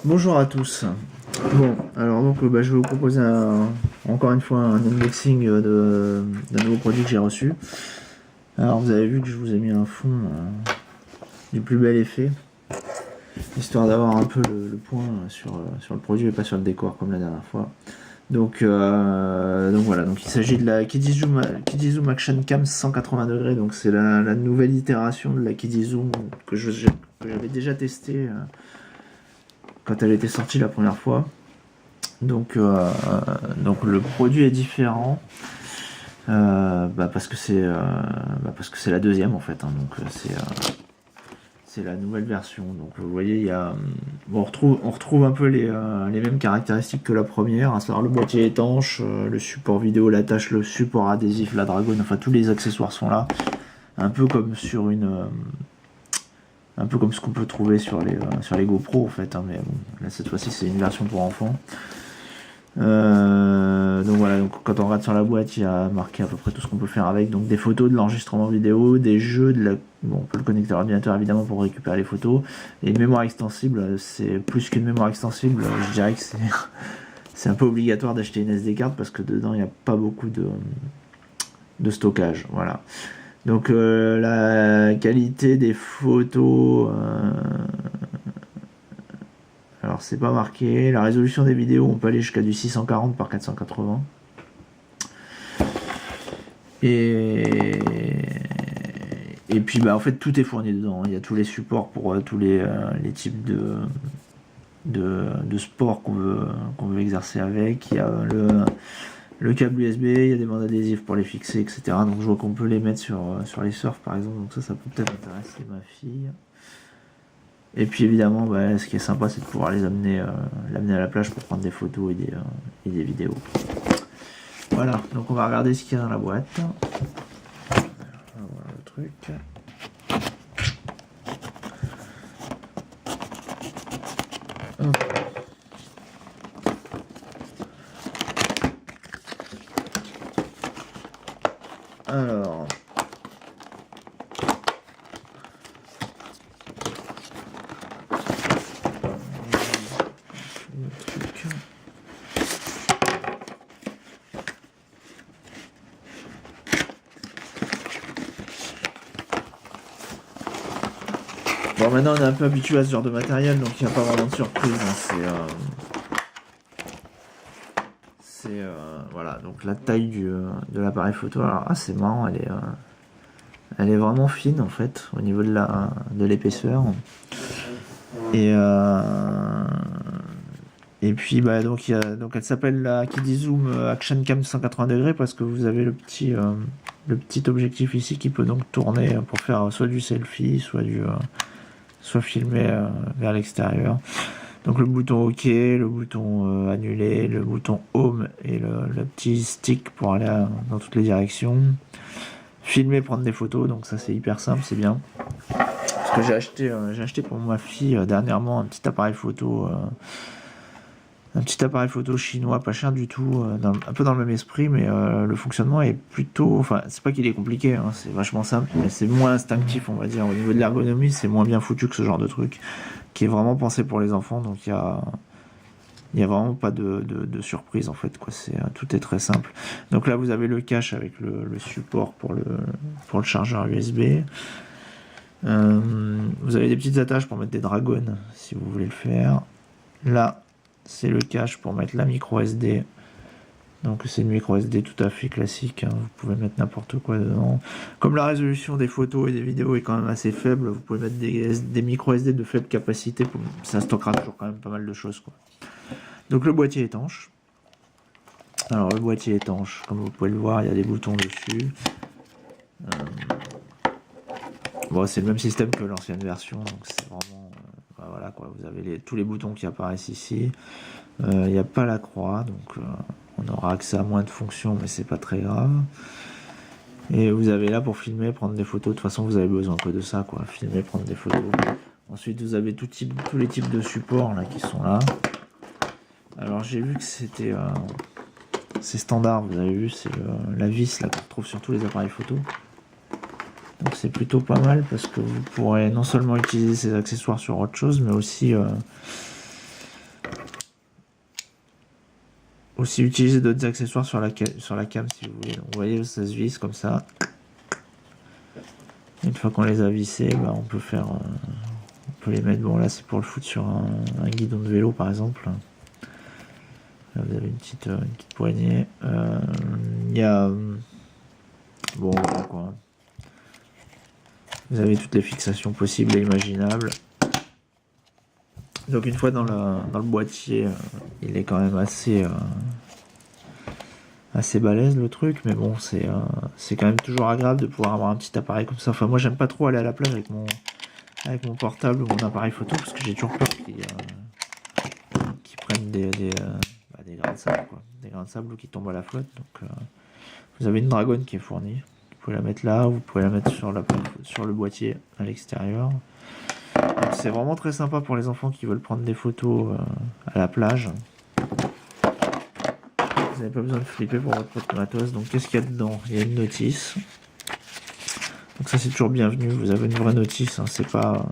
Bonjour à tous. Bon, alors donc je vais vous proposer encore une fois un unboxing d'un nouveau produit que j'ai reçu. Alors vous avez vu que je vous ai mis un fond du plus bel effet, histoire d'avoir un peu le point sur le produit et pas sur le décor comme la dernière fois. Donc voilà, donc il s'agit de la Kidizoom Action Cam 180 degrés, donc c'est la nouvelle itération de la Kidizoom que j'avais déjà testé quand elle était sortie la première fois. Donc le produit est différent parce que c'est la deuxième en fait, hein, donc c'est la nouvelle version. Donc vous voyez, il y a on retrouve un peu les mêmes caractéristiques que la première, à savoir le boîtier étanche, le support vidéo, l'attache, le support adhésif, la dragonne, enfin tous les accessoires sont là, un peu comme sur un peu comme ce qu'on peut trouver sur les GoPro en fait, hein, mais bon, là cette fois-ci c'est une version pour enfants. Donc voilà, donc quand on regarde sur la boîte, il y a marqué à peu près tout ce qu'on peut faire avec, donc des photos, de l'enregistrement vidéo, des jeux, bon, on peut le connecter à l'ordinateur évidemment pour récupérer les photos, et une mémoire extensible. C'est plus qu'une mémoire extensible, je dirais que c'est un peu obligatoire d'acheter une SD card parce que dedans il n'y a pas beaucoup de stockage, voilà. Donc la qualité des photos, alors c'est pas marqué. La résolution des vidéos, on peut aller jusqu'à du 640 par 480. Et puis en fait tout est fourni dedans. Il y a tous les supports pour tous les types de sport qu'on veut exercer avec. Il y a le câble USB, il y a des bandes adhésives pour les fixer, etc. Donc je vois qu'on peut les mettre sur les surfs par exemple. Donc ça peut peut-être intéresser ma fille. Et puis évidemment, ce qui est sympa, c'est de pouvoir l'amener à la plage pour prendre des photos et des vidéos. Voilà, donc on va regarder ce qu'il y a dans la boîte. On va voir le truc. Hop. Alors... Bon, maintenant on est un peu habitué à ce genre de matériel, donc il n'y a pas vraiment de surprise. Hein. Voilà, donc la taille de l'appareil photo. Alors, c'est marrant, elle est vraiment fine en fait au niveau de l'épaisseur. Et puis donc elle s'appelle la Kidizoom Action Cam 180 degrés parce que vous avez le petit objectif ici qui peut donc tourner pour faire soit du selfie, soit filmer vers l'extérieur. Donc le bouton OK, le bouton annuler, le bouton home et le petit stick pour aller dans toutes les directions. Filmer, prendre des photos, donc ça c'est hyper simple, c'est bien. Parce que j'ai acheté pour ma fille dernièrement un petit appareil photo chinois, pas cher du tout, un peu dans le même esprit, mais le fonctionnement est plutôt... Enfin, c'est pas qu'il est compliqué, hein, c'est vachement simple, mais c'est moins instinctif, on va dire. Au niveau de l'ergonomie, c'est moins bien foutu que ce genre de truc, qui est vraiment pensé pour les enfants, donc il y a vraiment pas de surprise, en fait, quoi. Tout est très simple. Donc là, vous avez le cache avec le support pour le chargeur USB. Vous avez des petites attaches pour mettre des dragons, si vous voulez le faire. Là, c'est le cache pour mettre la micro SD. Donc c'est une micro SD tout à fait classique, hein. Vous pouvez mettre n'importe quoi dedans. Comme la résolution des photos et des vidéos est quand même assez faible, vous pouvez mettre des micro SD de faible capacité, ça stockera toujours quand même pas mal de choses, quoi. Donc le boîtier étanche. Alors le boîtier étanche, comme vous pouvez le voir, il y a des boutons dessus. Bon, c'est le même système que l'ancienne version, donc c'est vraiment... voilà quoi, vous avez tous les boutons qui apparaissent ici. Il n'y a pas la croix, donc on aura accès à moins de fonctions, mais c'est pas très grave. Et vous avez là pour filmer, prendre des photos. De toute façon, vous avez besoin que de ça, quoi. Filmer, prendre des photos. Ensuite, vous avez tous les types de supports là qui sont là. Alors, j'ai vu que c'était c'est standard. Vous avez vu, c'est la vis là qu'on retrouve sur tous les appareils photo. Donc c'est plutôt pas mal parce que vous pourrez non seulement utiliser ces accessoires sur autre chose, mais aussi aussi utiliser d'autres accessoires sur la cam si vous voulez. Donc, vous voyez, ça se visse comme ça. Une fois qu'on les a vissés, bah, on peut les mettre. Bon, là, c'est pour le foutre sur un guidon de vélo, par exemple. Là, vous avez une petite poignée. Il y a... Bon, voilà quoi. Vous avez toutes les fixations possibles et imaginables. Donc une fois dans le boîtier, il est quand même assez balèze le truc, mais bon, c'est quand même toujours agréable de pouvoir avoir un petit appareil comme ça. Enfin, moi, j'aime pas trop aller à la plage avec mon portable ou mon appareil photo parce que j'ai toujours peur qu'ils prennent des grains de sable, quoi. Des grains de sable ou qu'ils tombent à la flotte. Donc, vous avez une dragonne qui est fournie. Vous pouvez la mettre là, vous pouvez la mettre sur le boîtier à l'extérieur. C'est vraiment très sympa pour les enfants qui veulent prendre des photos à la plage. Vous n'avez pas besoin de flipper pour votre propre matos. Donc qu'est-ce qu'il y a dedans? Il y a une notice. Donc ça c'est toujours bienvenu. Vous avez une vraie notice. Hein. C'est pas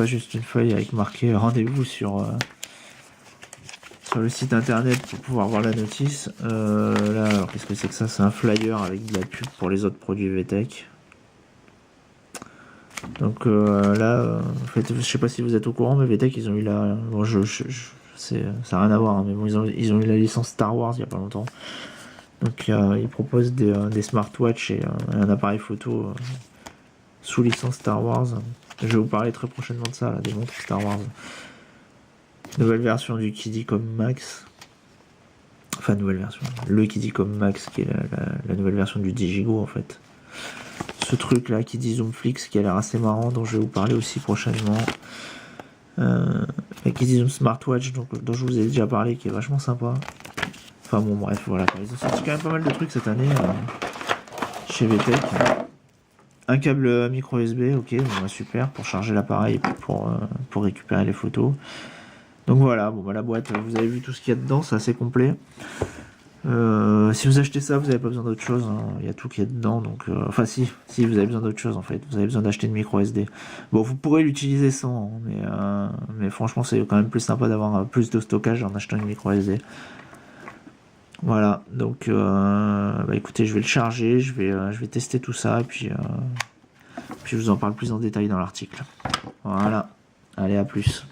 juste une feuille avec marqué rendez-vous sur le site internet pour pouvoir voir la notice. Là, alors qu'est-ce que c'est que ça? C'est un flyer avec de la pub pour les autres produits VTech. Donc là, en fait, je sais pas si vous êtes au courant, mais VTech, ils ont eu la... Bon, ça n'a rien à voir, hein, mais bon, ils ont eu la licence Star Wars il y a pas longtemps. Donc ils proposent des smartwatches et un appareil photo sous licence Star Wars. Je vais vous parler très prochainement de ça, là, des montres Star Wars. Nouvelle version du Kidicom Max. Enfin, nouvelle version. Le Kidicom Max, qui est la nouvelle version du Digigo, en fait. Ce truc là qui dit Zoomflix qui a l'air assez marrant, dont je vais vous parler aussi prochainement, et qui dit Zoom Smartwatch dont je vous ai déjà parlé, qui est vachement sympa. Enfin bon, bref, voilà, ils ont sorti quand même pas mal de trucs cette année chez VTech. Un câble micro USB, ok, bon, bah, super, pour charger l'appareil et puis pour récupérer les photos. Donc voilà, bon, bah, la boîte, vous avez vu tout ce qu'il y a dedans, c'est assez complet. Si vous achetez ça, vous n'avez pas besoin d'autre chose, hein. Il y a tout qui est dedans, donc enfin si vous avez besoin d'autre chose en fait, vous avez besoin d'acheter une micro SD. Bon, vous pourrez l'utiliser sans, hein, mais franchement c'est quand même plus sympa d'avoir plus de stockage en achetant une micro SD. Voilà, donc bah, écoutez, je vais le charger, je vais tester tout ça et puis je vous en parle plus en détail dans l'article. Voilà, allez, à plus.